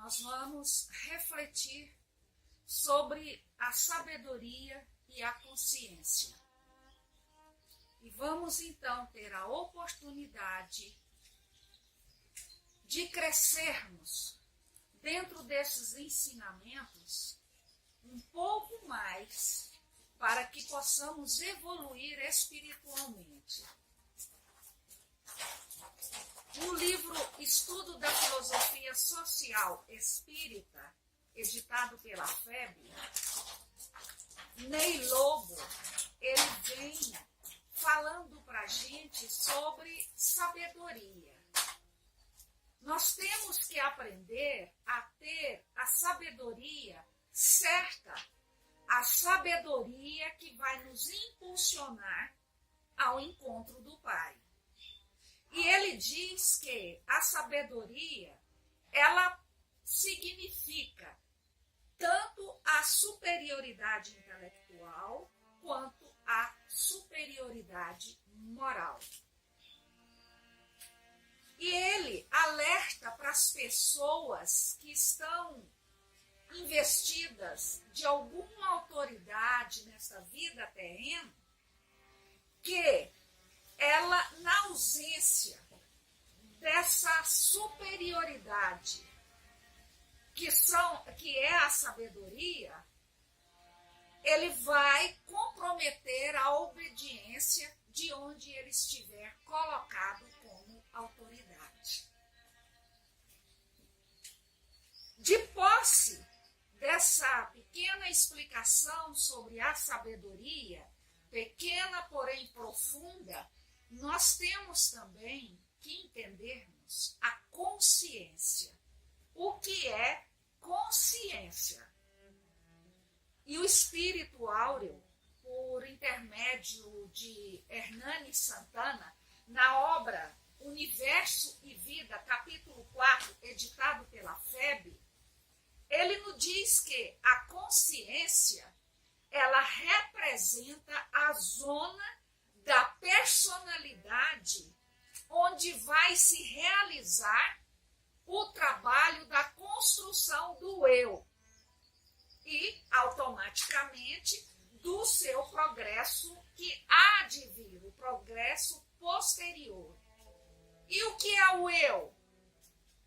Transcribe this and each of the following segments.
nós vamos refletir sobre a sabedoria e a consciência. E vamos então ter a oportunidade de crescermos dentro desses ensinamentos um pouco mais para que possamos evoluir espiritualmente. No livro Estudo da Filosofia Social Espírita, editado pela FEB, Ney Lobo, ele vem falando para a gente sobre sabedoria. Nós temos que aprender a ter a sabedoria certa, a sabedoria que vai nos impulsionar ao encontro do Pai. E ele diz que a sabedoria, ela significa tanto a superioridade intelectual quanto a superioridade moral. E ele alerta para as pessoas que estão investidas de alguma autoridade nessa vida terrena, que ela, na ausência dessa superioridade que é a sabedoria, ele vai comprometer a obediência de onde ele estiver colocado como autoridade. De posse dessa pequena explicação sobre a sabedoria, pequena porém profunda, nós temos também que entendermos a consciência. O que é consciência? E o Espírito Áureo, por intermédio de Hernani Santana, na obra Universo e Vida, capítulo 4, editado pela FEB, ele nos diz que a consciência, ela representa a zona da personalidade onde vai se realizar o trabalho da construção do eu e, automaticamente, do seu progresso que há de vir, o progresso posterior. E o que é o eu?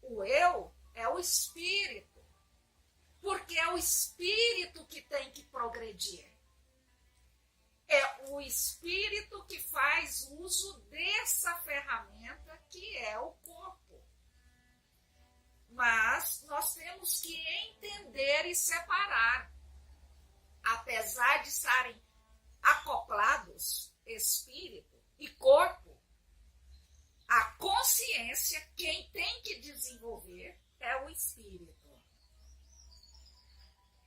O eu é o espírito, porque é o espírito que tem que progredir. É o espírito que faz uso dessa ferramenta que é o corpo. Mas nós temos que entender e separar. Apesar de estarem acoplados, espírito e corpo, a consciência, quem tem que desenvolver é o espírito.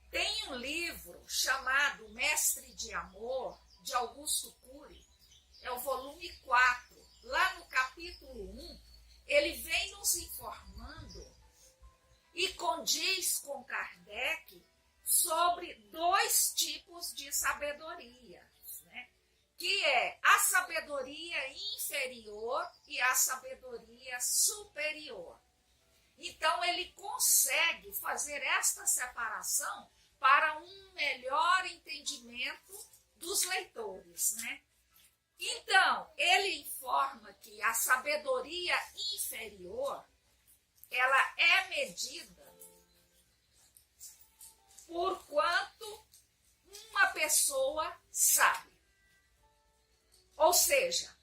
Tem um livro chamado Mestre de Amor, de Augusto Cury, é o volume 4. Lá no capítulo 1, ele vem nos informando e condiz com Kardec sobre dois tipos de sabedoria, né? Que é a sabedoria inferior e a sabedoria superior. Então, ele consegue fazer esta separação para um melhor entendimento dos leitores, né? Então, ele informa que a sabedoria inferior, ela é medida por quanto uma pessoa sabe. Ou seja,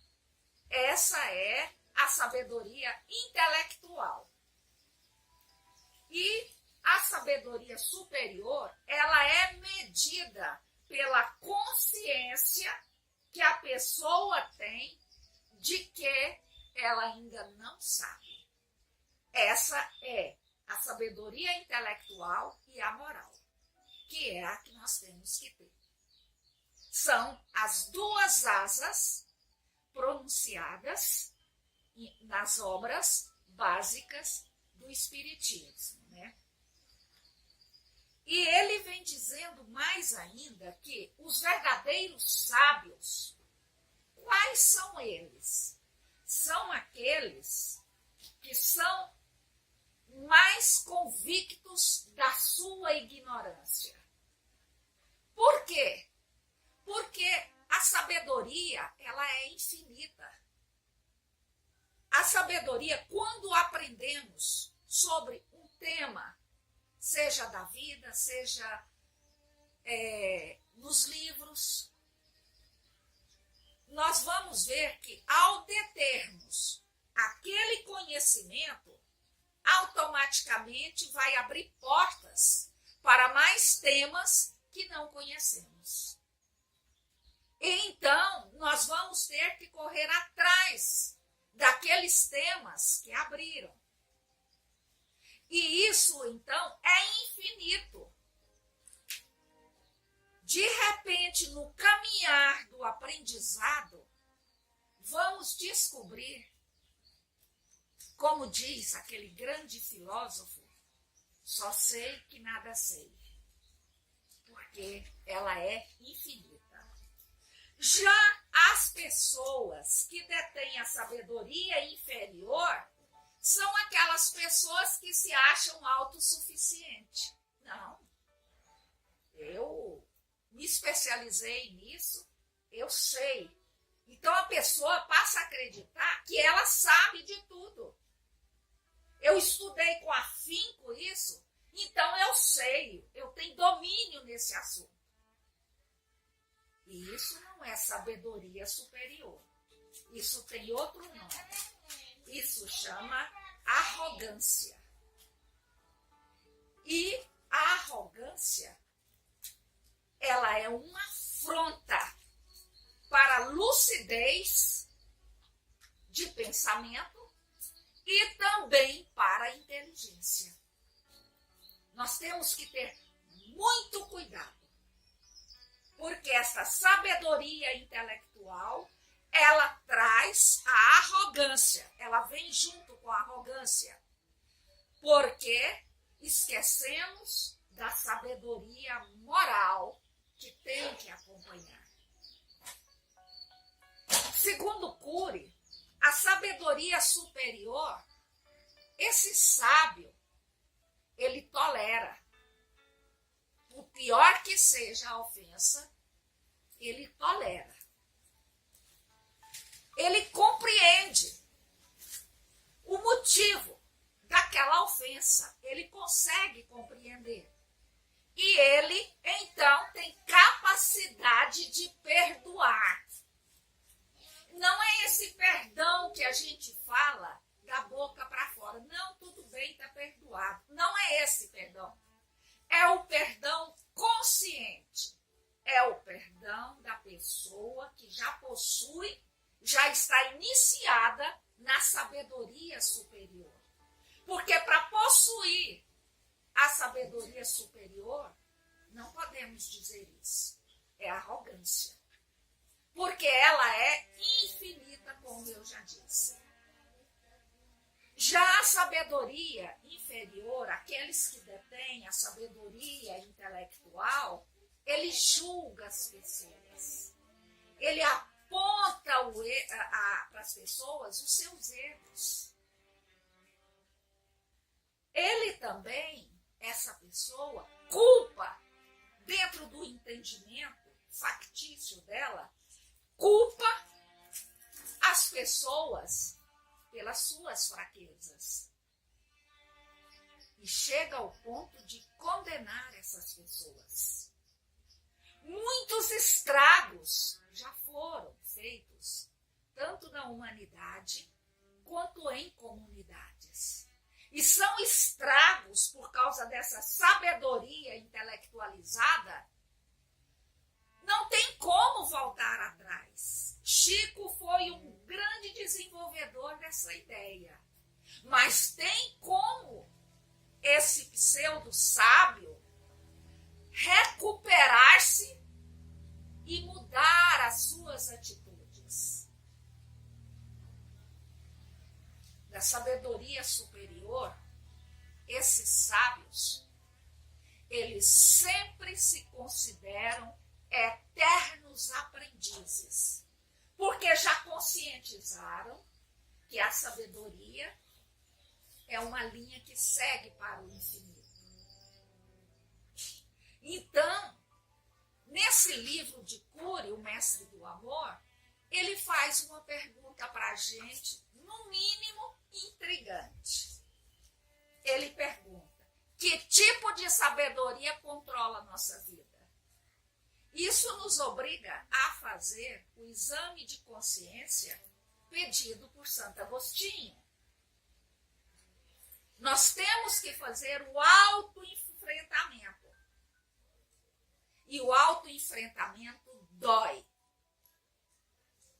essa é a sabedoria intelectual. E a sabedoria superior, ela é medida pela consciência que a pessoa tem de que ela ainda não sabe. Essa é a sabedoria intelectual e a moral, que é a que nós temos que ter. São as duas asas pronunciadas nas obras básicas do Espiritismo, né? E ele vem dizendo mais ainda que os verdadeiros sábios, quais são eles? São aqueles que são mais convictos da sua ignorância. Por quê? Porque a sabedoria, ela é infinita. A sabedoria, quando aprendemos sobre um tema, seja da vida, seja nos livros, nós vamos ver que ao determos aquele conhecimento, automaticamente vai abrir portas para mais temas que não conhecemos. E então, nós vamos ter que correr atrás daqueles temas que abriram. E isso, então, é infinito. De repente, no caminhar do aprendizado, vamos descobrir, como diz aquele grande filósofo, só sei que nada sei, porque ela é infinita. Já as pessoas que detêm a sabedoria inferior são aquelas pessoas que se acham autossuficientes. Não, eu me especializei nisso, eu sei. Então a pessoa passa a acreditar que ela sabe de tudo. Eu estudei com afinco isso, então eu sei, eu tenho domínio nesse assunto. E isso não é sabedoria superior. Isso tem outro nome. Isso chama arrogância. E a arrogância, ela é uma afronta para a lucidez de pensamento e também para a inteligência. Nós temos que ter muito cuidado, porque essa sabedoria intelectual, ela traz a arrogância, ela vem junto com a arrogância, porque esquecemos da sabedoria moral que tem que acompanhar. Segundo Cury, a sabedoria superior, esse sábio, ele tolera. Por pior que seja a ofensa, ele tolera. Ele compreende o motivo daquela ofensa. Ele consegue compreender. E ele, então, tem capacidade de perdoar. Não é esse perdão que a gente fala da boca para fora. Não, tudo bem, está perdoado. Não é esse perdão. É o perdão consciente. É o perdão da pessoa que já possui, já está iniciada na sabedoria superior. Porque para possuir a sabedoria superior, não podemos dizer isso. É arrogância. Porque ela é infinita, como eu já disse. Já a sabedoria inferior, aqueles que detêm a sabedoria intelectual, ele julga as pessoas. Ele aponta para as pessoas os seus erros. Ele também, essa pessoa, culpa, dentro do entendimento factício dela, culpa as pessoas pelas suas fraquezas. E chega ao ponto de condenar essas pessoas. Muitos estragos já foram feitos, tanto na humanidade quanto em comunidades. E são estragos por causa dessa sabedoria intelectualizada. Não tem como voltar atrás. Chico foi um grande desenvolvedor dessa ideia. Mas tem como esse pseudo-sábio recuperar-se e mudar as suas atitudes. Da sabedoria superior, esses sábios, eles sempre se consideram eternos aprendizes, porque já conscientizaram que a sabedoria, é uma linha que segue para o infinito. Então, nesse livro de Cury, o Mestre do Amor, ele faz uma pergunta para a gente, no mínimo intrigante. Ele pergunta: que tipo de sabedoria controla a nossa vida? Isso nos obriga a fazer o exame de consciência pedido por Santo Agostinho. Nós temos que fazer o autoenfrentamento. E o autoenfrentamento dói.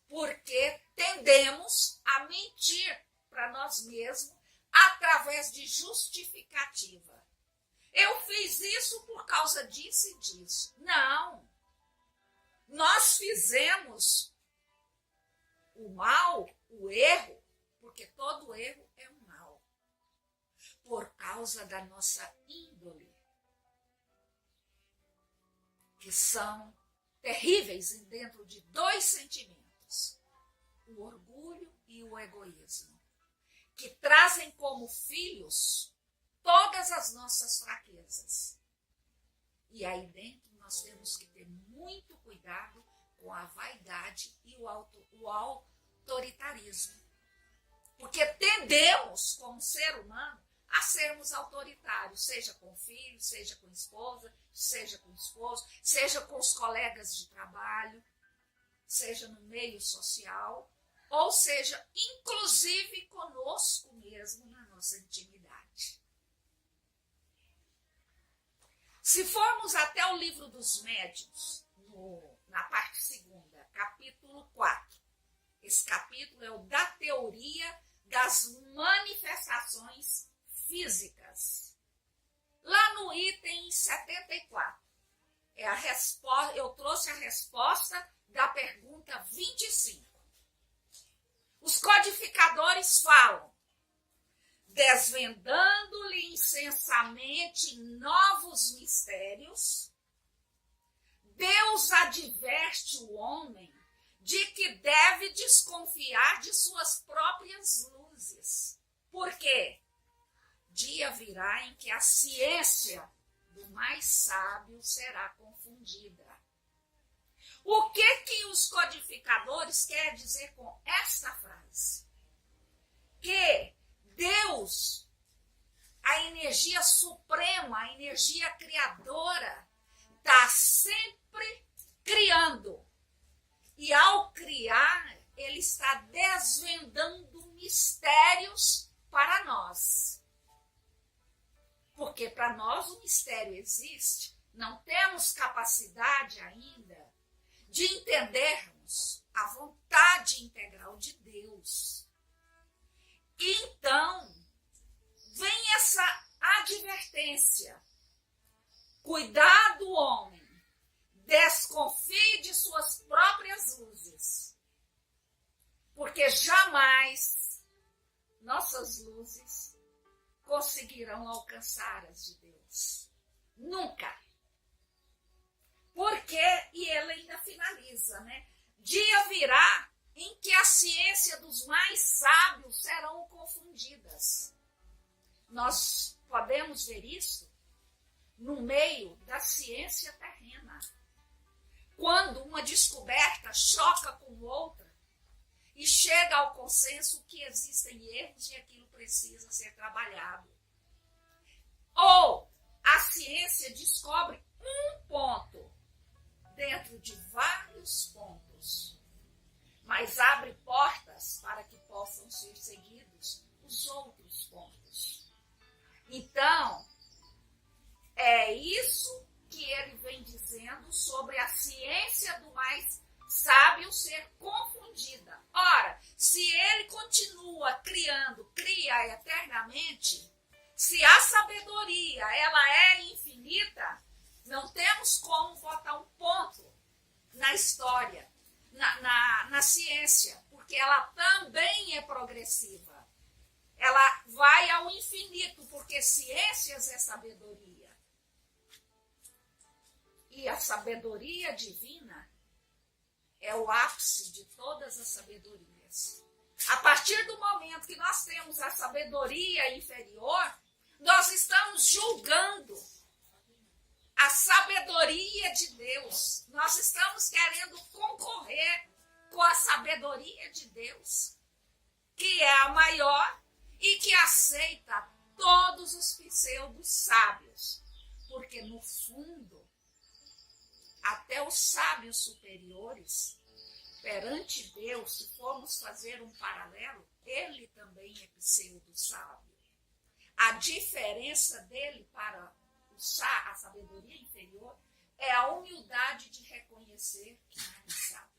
Porque tendemos a mentir para nós mesmos através de justificativa. Eu fiz isso por causa disso e disso. Não. Nós fizemos o mal, o erro, porque todo erro é um mal, por causa da nossa índole, que são terríveis dentro de dois sentimentos, o orgulho e o egoísmo, que trazem como filhos todas as nossas fraquezas. E aí dentro nós temos que ter muito cuidado com a vaidade e o autoritarismo. Porque tendemos, como ser humano, a sermos autoritários, seja com filhos, seja com esposa, seja com esposo, seja com os colegas de trabalho, seja no meio social, ou seja, inclusive conosco mesmo na nossa intimidade. Se formos até o livro dos médiuns, na parte 2ª, capítulo 4, esse capítulo é o da teoria das manifestações físicas. Lá no item 74, eu trouxe a resposta da pergunta 25. Os codificadores falam: desvendando-lhe incessantemente novos mistérios, Deus adverte o homem de que deve desconfiar de suas próprias luzes. Por quê? Dia virá em que a ciência do mais sábio será confundida. O que os codificadores querem dizer com esta frase? Que Deus, a energia suprema, a energia criadora, está sempre criando. E ao criar, ele está desvendando mistérios para nós. Porque para nós o mistério existe, não temos capacidade ainda de entendermos a vontade integral de Deus. Então, vem essa advertência: cuidado, homem, desconfie de suas próprias luzes, porque jamais nossas luzes conseguirão alcançar as de Deus. Nunca. Porque, e ele ainda finaliza, né? Dia virá em que a ciência dos mais sábios serão confundidas. Nós podemos ver isso no meio da ciência terrena. Quando uma descoberta choca com outra e chega ao consenso que existem erros e aquilo precisa ser trabalhado. Ou a ciência descobre um ponto dentro de vários pontos, mas abre portas para que possam ser seguidos os outros pontos. Então, é isso que ele vem dizendo sobre a ciência do mais sábio ser confundida. Ora, se ele continua criando, cria eternamente, se a sabedoria ela é infinita, não temos como botar um ponto na história, na ciência, porque ela também é progressiva. Ela vai ao infinito, porque ciências é sabedoria. E a sabedoria divina é o ápice de todas as sabedorias. A partir do momento que nós temos a sabedoria inferior, nós estamos julgando a sabedoria de Deus. Nós estamos querendo concorrer com a sabedoria de Deus, que é a maior e que aceita todos os pseudos sábios. Porque, no fundo, até os sábios superiores, perante Deus, se formos fazer um paralelo, ele também é pseudo-sábio. A diferença dele para a sabedoria inferior é a humildade de reconhecer que não sabe.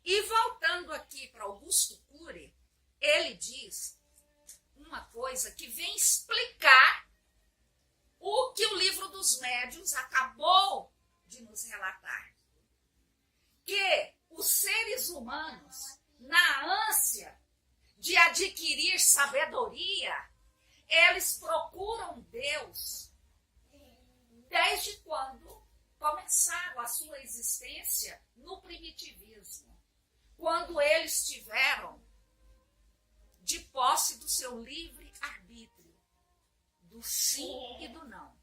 E voltando aqui para Augusto Cury, ele diz uma coisa que vem explicar o que o livro dos médiuns acabou de nos relatar. Que os seres humanos, na ânsia de adquirir sabedoria, eles procuram Deus desde quando começaram a sua existência no primitivismo, quando eles tiveram de posse do seu livre arbítrio, do sim e do não.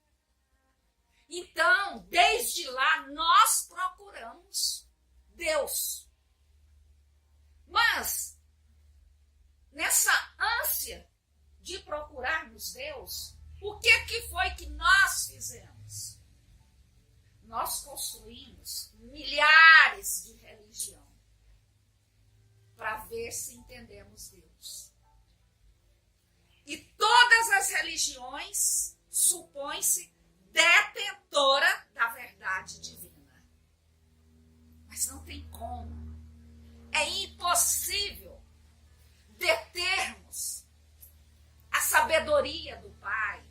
Então, desde lá, nós procuramos Deus. Mas, nessa ânsia de procurarmos Deus, o que foi que nós fizemos? Nós construímos milhares de religiões para ver se entendemos Deus. E todas as religiões supõem-se detentora da verdade divina. Mas não tem como. É impossível determos a sabedoria do Pai.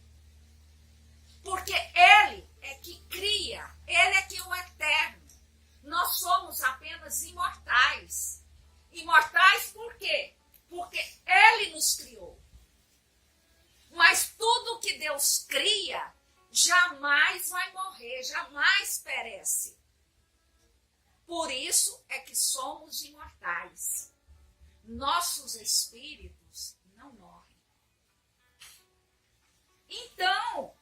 Porque Ele é que cria, Ele é que é o eterno. Nós somos apenas imortais. Imortais por quê? Porque Ele nos criou. Mas tudo que Deus cria jamais vai morrer, jamais perece. Por isso é que somos imortais. Nossos espíritos não morrem. Então,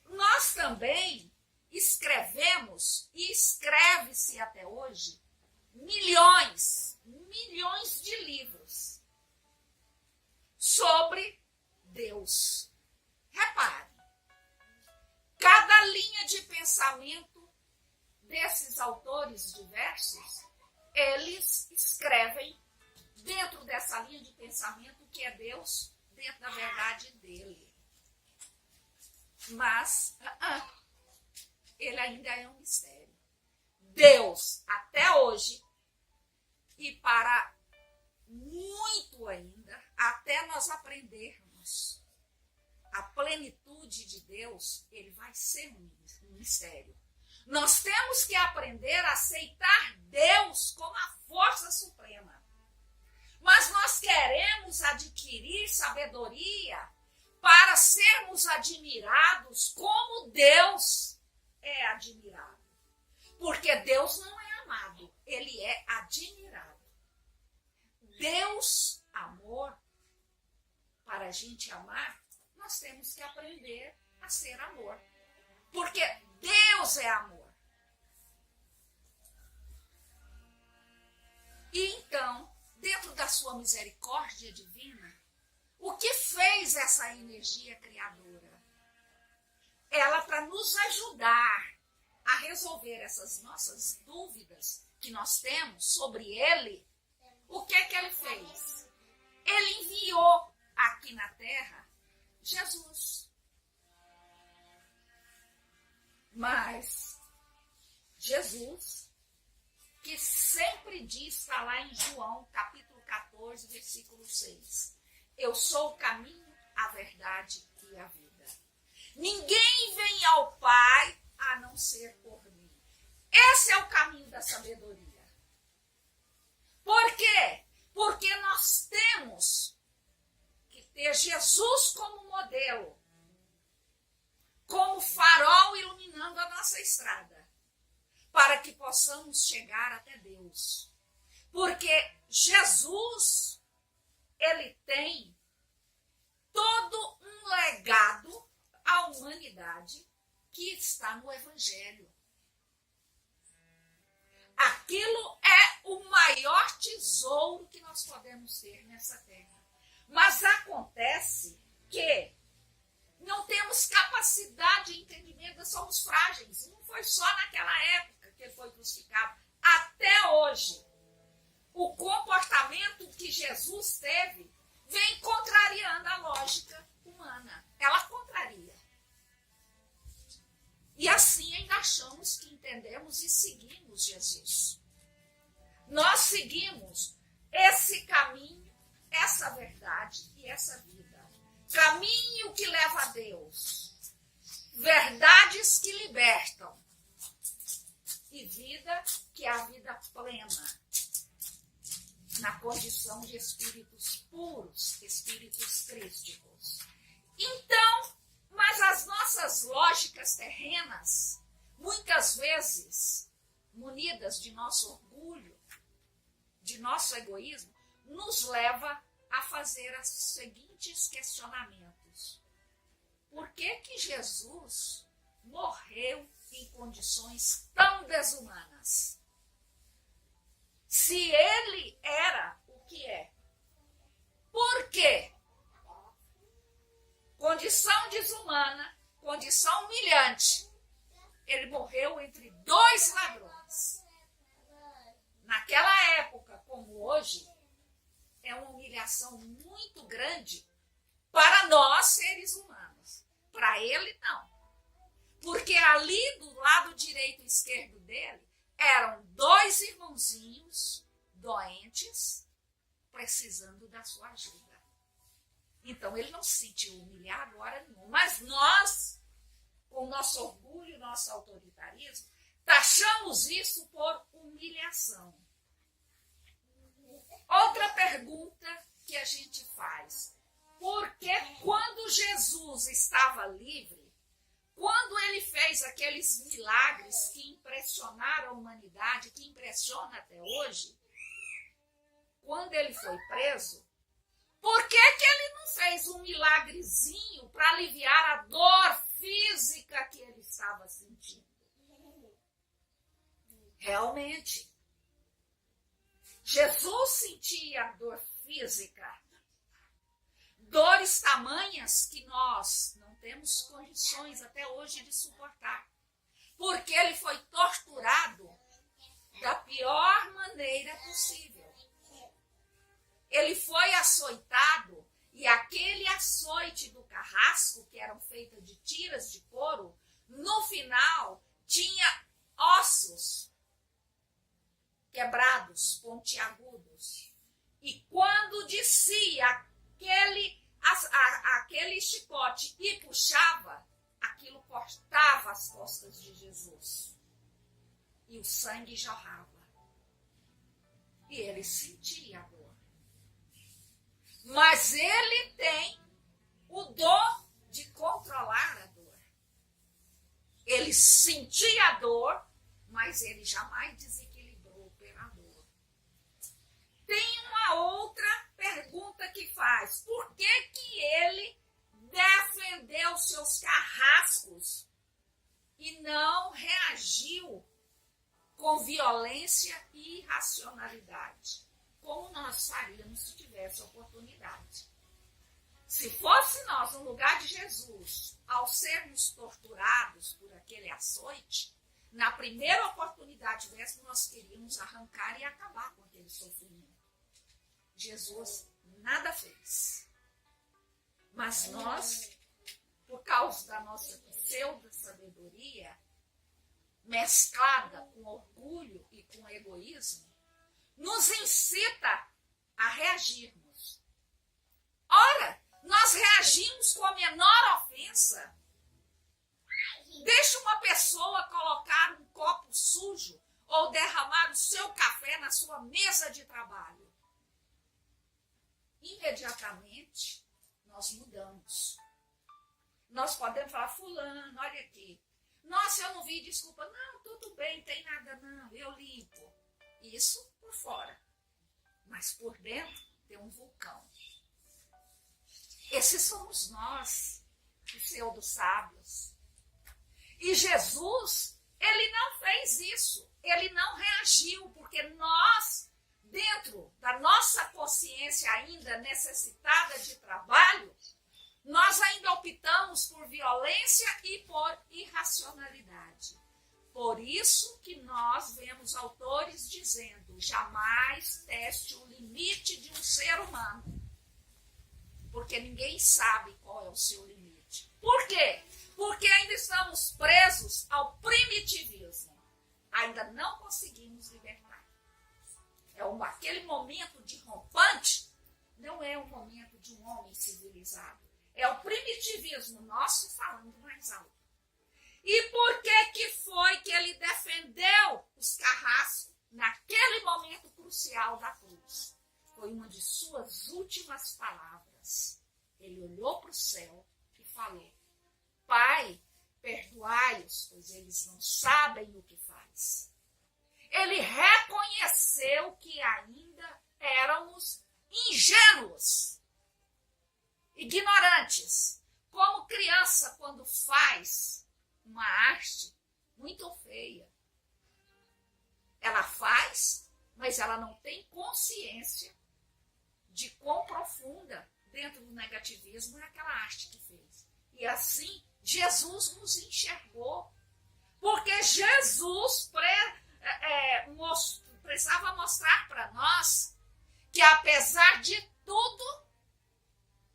nós também escrevemos, e escreve-se até hoje, milhões de livros sobre Deus. Repare, cada linha de pensamento desses autores diversos, eles escrevem dentro dessa linha de pensamento que é Deus, dentro da verdade dele. Mas ele ainda é um mistério. Deus, até hoje, e para muito ainda, até nós aprendermos a plenitude de Deus, ele vai ser um mistério. Nós temos que aprender a aceitar Deus como a força suprema. Mas nós queremos adquirir sabedoria para sermos admirados como Deus é admirado. Porque Deus não é amado, ele é admirado. Deus, amor, para a gente amar, nós temos que aprender a ser amor. Porque Deus é amor. E então, dentro da sua misericórdia divina, o que fez essa energia criadora? Ela, para nos ajudar a resolver essas nossas dúvidas que nós temos sobre ele, o que ele fez? Ele enviou aqui na Terra Jesus. Mas Jesus, que sempre diz, está lá em João, capítulo 14, versículo 6. Eu sou o caminho, a verdade e a vida. Ninguém vem ao Pai a não ser por mim. Esse é o caminho da sabedoria. Por quê? Porque nós temos que ter Jesus como modelo, como farol iluminando a nossa estrada, para que possamos chegar até Deus. Porque Jesus, ele tem todo um legado à humanidade que está no Evangelho. Aquilo é o maior tesouro que nós podemos ter nessa terra. Mas acontece que não temos capacidade de entendimento, nós somos frágeis. Não foi só naquela época que ele foi crucificado. Até hoje, o comportamento que Jesus teve vem contrariando a lógica humana. Ela contraria. E assim ainda achamos que entendemos e seguimos Jesus. Nós seguimos esse caminho, essa verdade e essa vida. Caminho que leva a Deus. Verdades que libertam. E vida que é a vida plena. Na condição de espíritos puros, espíritos crísticos. Então, mas as nossas lógicas terrenas, muitas vezes, munidas de nosso orgulho, de nosso egoísmo, nos leva a fazer os seguintes questionamentos. Por que que Jesus morreu em condições tão desumanas? Se ele era o que é. Por quê? Condição desumana, condição humilhante. Ele morreu entre dois ladrões. Naquela época, como hoje, é uma humilhação muito grande para nós, seres humanos. Para ele, não. Porque ali, do lado direito e esquerdo dele, eram dois irmãozinhos doentes, precisando da sua ajuda. Então, ele não se sentiu humilhado hora nenhuma. Mas nós, com o nosso orgulho, nosso autoritarismo, taxamos isso por humilhação. Outra pergunta que a gente faz. Por que quando Jesus estava livre, quando ele fez aqueles milagres que impressionaram a humanidade, que impressiona até hoje, quando ele foi preso, por que que ele não fez um milagrezinho para aliviar a dor física que ele estava sentindo? Realmente, Jesus sentia dor física, dores tamanhas que nós não temos condições até hoje de suportar, porque ele foi torturado da pior maneira possível. Ele foi açoitado e aquele açoite do carrasco, que eram feitas de tiras de couro, no final tinha ossos quebrados, pontiagudos. E quando descia aquele chicote e puxava, aquilo cortava as costas de Jesus. E o sangue jorrava. E ele sentia a dor. Mas ele tem o dom de controlar a dor. Ele sentia a dor, mas ele jamais desequilibrou pela dor. Tem uma outra pergunta que faz. Por que que ele defendeu seus carrascos e não reagiu com violência e irracionalidade, como nós faríamos se tivesse oportunidade? Se fosse nós no lugar de Jesus, ao sermos torturados por aquele açoite, na primeira oportunidade que tivéssemos, nós queríamos arrancar e acabar com aquele sofrimento. Jesus nada fez. Mas nós, por causa da nossa pseudo-sabedoria, mesclada com orgulho e com egoísmo, nos incita a reagirmos. Ora, nós reagimos com a menor ofensa. Deixa uma pessoa colocar um copo sujo ou derramar o seu café na sua mesa de trabalho. Imediatamente, nós mudamos. Nós podemos falar, fulano, olha aqui. Nossa, eu não vi, desculpa. Não, tudo bem, tem nada não, eu limpo. Isso por fora. mas por dentro tem um vulcão. Esses somos nós, pseudo-sábios. E Jesus, ele não fez isso, ele não reagiu, porque nós, dentro da nossa consciência ainda necessitada de trabalho, nós ainda optamos por violência e por irracionalidade. Por isso que nós vemos autores dizendo, jamais teste o limite de um ser humano, porque ninguém sabe qual é o seu limite. Por quê? Porque ainda estamos presos ao primitivismo. Ainda não conseguimos libertar. Aquele momento de rompante não é o momento de um homem civilizado. É o primitivismo nosso falando mais alto. E por que foi que ele defendeu os carrascos naquele momento crucial da cruz? Foi uma de suas últimas palavras. Ele olhou para o céu e falou, Pai, perdoai-os, pois eles não sabem o que faz. Ele reconheceu que ainda éramos ingênuos, ignorantes, como criança quando faz uma arte muito feia. Ela faz, mas ela não tem consciência de quão profunda dentro do negativismo é aquela arte que fez. E assim, Jesus nos enxergou. Porque Jesus precisava mostrar para nós que, apesar de tudo,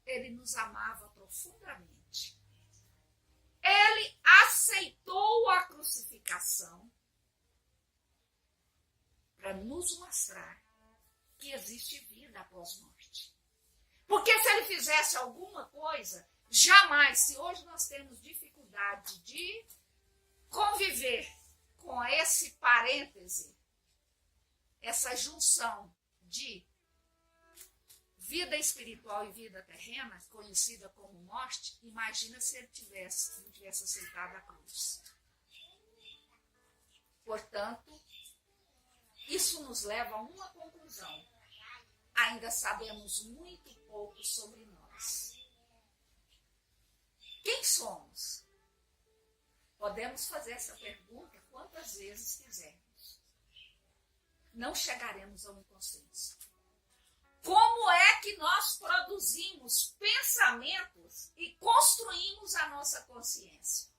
ele nos amava profundamente. Ele aceitou a crucificação para nos mostrar que existe vida após morte. Porque se ele fizesse alguma coisa, jamais, se hoje nós temos dificuldade de conviver com esse parêntese, essa junção de vida espiritual e vida terrena, conhecida como morte, imagina se ele não tivesse aceitado a cruz. Portanto, isso nos leva a uma conclusão. Ainda sabemos muito pouco sobre nós. Quem somos? Podemos fazer essa pergunta quantas vezes quisermos. Não chegaremos a um consenso. Como é que nós produzimos pensamentos e construímos a nossa consciência?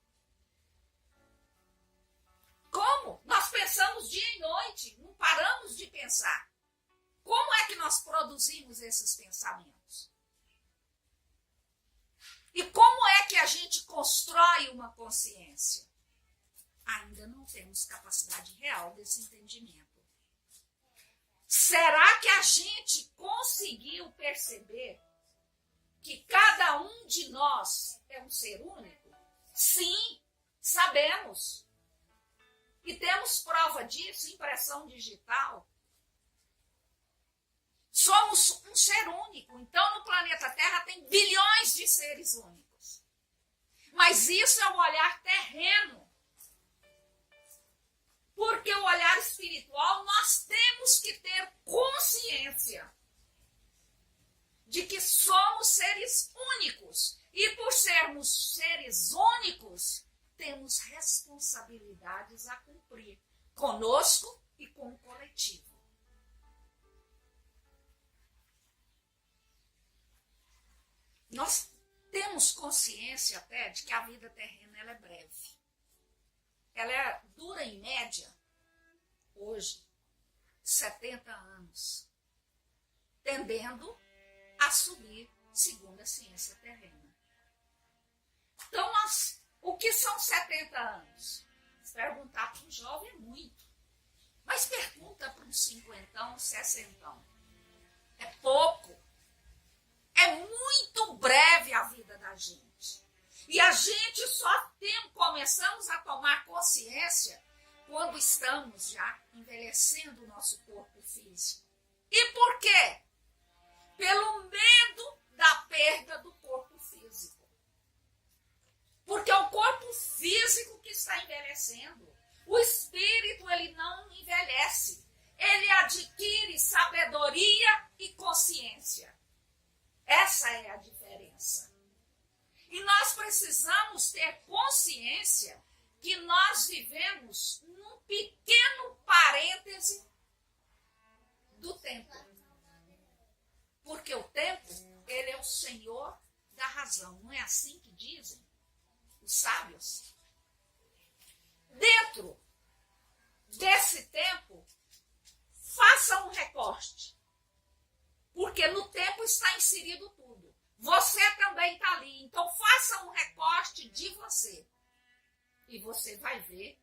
Como? Nós pensamos dia e noite, não paramos de pensar. Como é que nós produzimos esses pensamentos? E como é que a gente constrói uma consciência? Ainda não temos capacidade real desse entendimento. Será que a gente conseguiu perceber que cada um de nós é um ser único? Sim, sabemos. E temos prova disso, impressão digital. Somos um ser único. Então, no planeta Terra tem bilhões de seres únicos. Mas isso é um olhar terreno. Porque o olhar espiritual, nós temos que ter consciência de que somos seres únicos. E por sermos seres únicos, temos responsabilidades a cumprir conosco e com o coletivo. Nós temos consciência até de que a vida terrena ela é breve. Ela dura em média, hoje, 70 anos, tendendo a subir segundo a ciência terrena. Então, o que são 70 anos? Se perguntar para um jovem é muito. Mas pergunta para um cinquentão, sessentão. É pouco. É muito breve a vida da gente. E a gente só começamos a tomar consciência quando estamos já envelhecendo o nosso corpo físico. E por quê? Pelo medo da perda do corpo físico. Porque é o corpo físico que está envelhecendo. O espírito, ele não envelhece. ele adquire sabedoria e consciência. Essa é a diferença. E nós precisamos ter consciência que nós vivemos num pequeno parêntese do tempo. Porque o tempo, ele é o senhor da razão. Não é assim que dizem os sábios? Dentro desse tempo, faça um recorte. Porque no tempo está inserido tudo. Você também está ali. Então faça um recorte de você. E você vai ver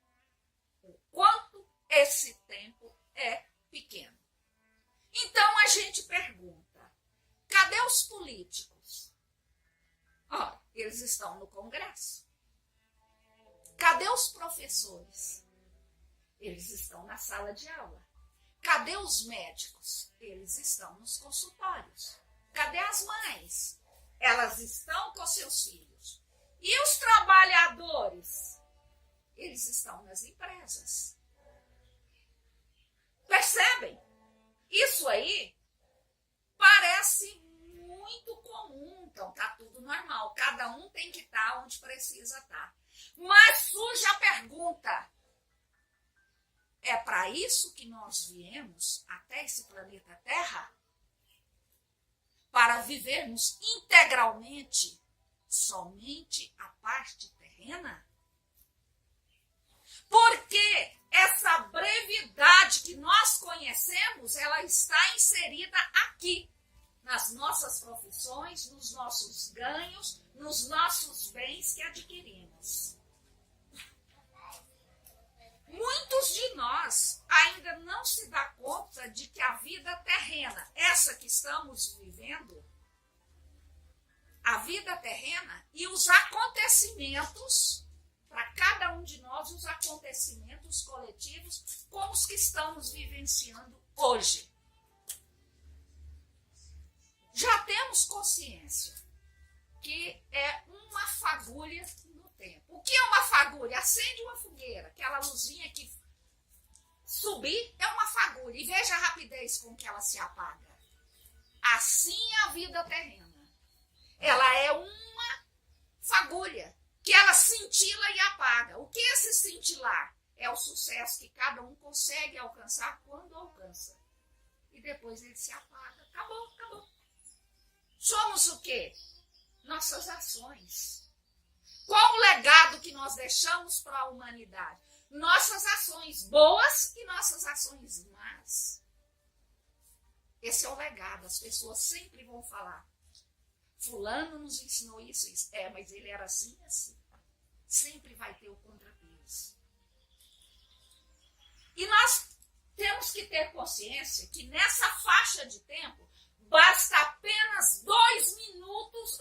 o quanto esse tempo é pequeno. Então a gente pergunta, cadê os políticos? Eles estão no Congresso. Cadê os professores? Eles estão na sala de aula. Cadê os médicos? Eles estão nos consultórios. Cadê as mães? Elas estão com seus filhos. E os trabalhadores? Eles estão nas empresas. Percebem? Isso aí parece muito comum. Então tá tudo normal. Cada um tem que estar onde precisa estar. Mas surge a pergunta: é para isso que nós viemos até esse planeta Terra? Para vivermos integralmente somente a parte terrena? Porque essa brevidade que nós conhecemos, ela está inserida aqui, nas nossas profissões, nos nossos ganhos, nos nossos bens que adquirimos. Muitos de nós ainda não se dão conta de que a vida terrena, essa que estamos vivendo, a vida terrena e os acontecimentos, para cada um de nós, os acontecimentos coletivos, como os que estamos vivenciando hoje. Já temos consciência que é uma fagulha no tempo. O que é uma fagulha? Acende uma fogueira, aquela luzinha que subir é uma fagulha. E veja a rapidez com que ela se apaga. Assim é a vida terrena. Ela é uma fagulha que ela cintila e apaga. O que é esse cintilar? É o sucesso que cada um consegue alcançar quando alcança. E depois ele se apaga. Acabou, acabou. Somos o quê? Nossas ações. Qual o legado que nós deixamos para a humanidade? Nossas ações boas e nossas ações más. Esse é o legado. As pessoas sempre vão falar: fulano nos ensinou isso, isso. Mas ele era assim e assim. Sempre vai ter o contrapeso. E nós temos que ter consciência que nessa faixa de tempo basta apenas 2 minutos,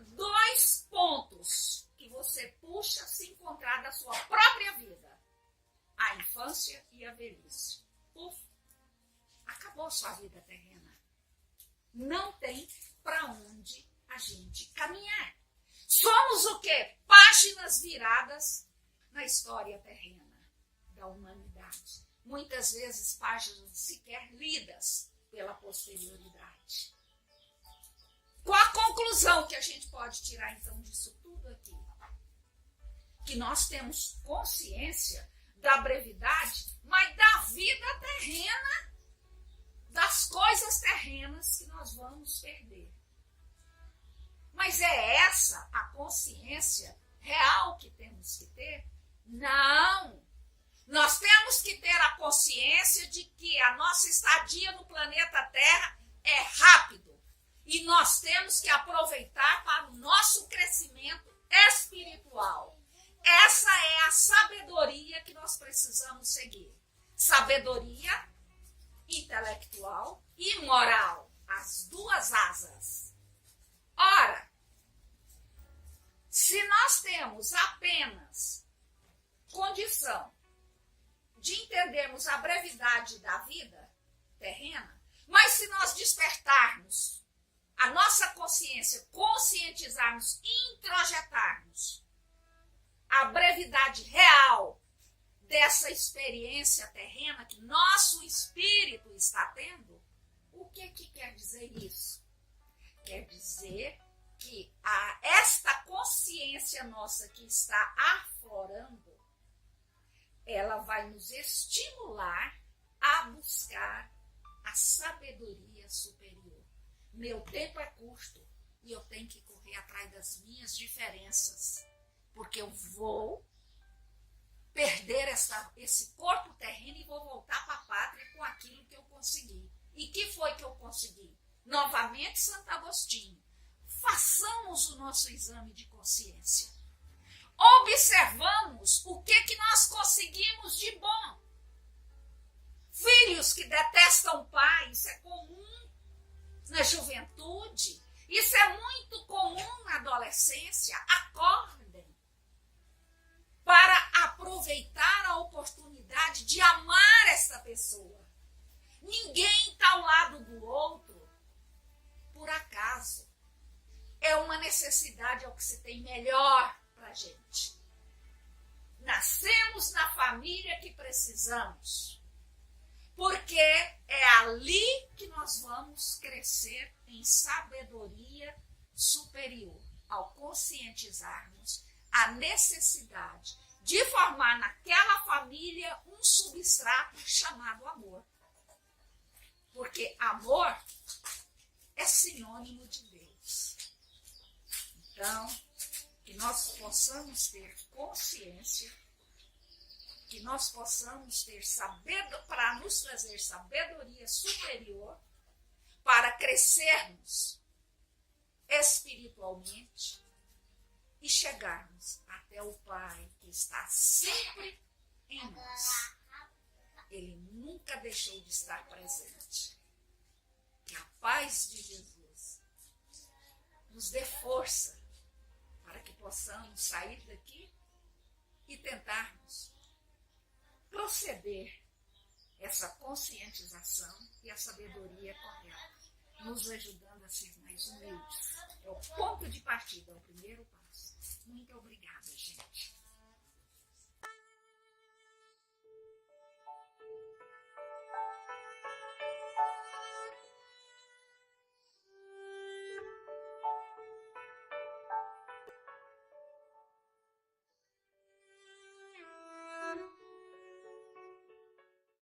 2 pontos que você puxa se encontrar da sua própria vida. A infância e a velhice. Puf, acabou a sua vida terrena. Não tem para onde a gente caminhar. Somos o quê? Páginas viradas na história terrena da humanidade. Muitas vezes páginas sequer lidas pela posterioridade. Qual a conclusão que a gente pode tirar então disso tudo aqui? Que nós temos consciência da brevidade, mas da vida terrena, das coisas terrenas que nós vamos perder. Mas é essa a consciência real que temos que ter? Não! Nós temos que ter a consciência de que a nossa estadia no planeta Terra é rápido. E nós temos que aproveitar para o nosso crescimento espiritual. Essa é a sabedoria que nós precisamos seguir. Sabedoria intelectual e moral. As duas asas. Ora, se nós temos apenas condição de entendermos a brevidade da vida terrena, mas se nós despertarmos a nossa consciência, conscientizarmos e introjetarmos a brevidade real dessa experiência terrena que nosso espírito está tendo. O que quer dizer isso? Quer dizer que esta consciência nossa que está aflorando, ela vai nos estimular a buscar a sabedoria superior. Meu tempo é curto e eu tenho que correr atrás das minhas diferenças, porque eu vou perder esse corpo terreno e vou voltar para a pátria com aquilo que eu consegui. E que foi que eu consegui? Novamente, Santo Agostinho, façamos o nosso exame de consciência. Observamos o que nós conseguimos de bom. Filhos que detestam o pai, isso é comum na juventude, isso é muito comum na adolescência. Acordem para aproveitar a oportunidade de amar essa pessoa. Ninguém está ao lado do outro por acaso. É uma necessidade, é o que se tem melhor para a gente. Nascemos na família que precisamos, porque é ali que nós vamos crescer em sabedoria superior, ao conscientizarmos a necessidade de formar naquela família um substrato chamado amor. Porque amor é sinônimo de Deus. Então, que nós possamos ter consciência, que nós possamos ter para nos trazer sabedoria superior, para crescermos espiritualmente e chegarmos até o Pai que está sempre em nós. Ele nunca deixou de estar presente. Que a paz de Jesus nos dê força para que possamos sair daqui e tentarmos proceder essa conscientização e a sabedoria correta, nos ajudando a ser mais humildes. É o ponto de partida, é o primeiro passo. Muito obrigada, gente.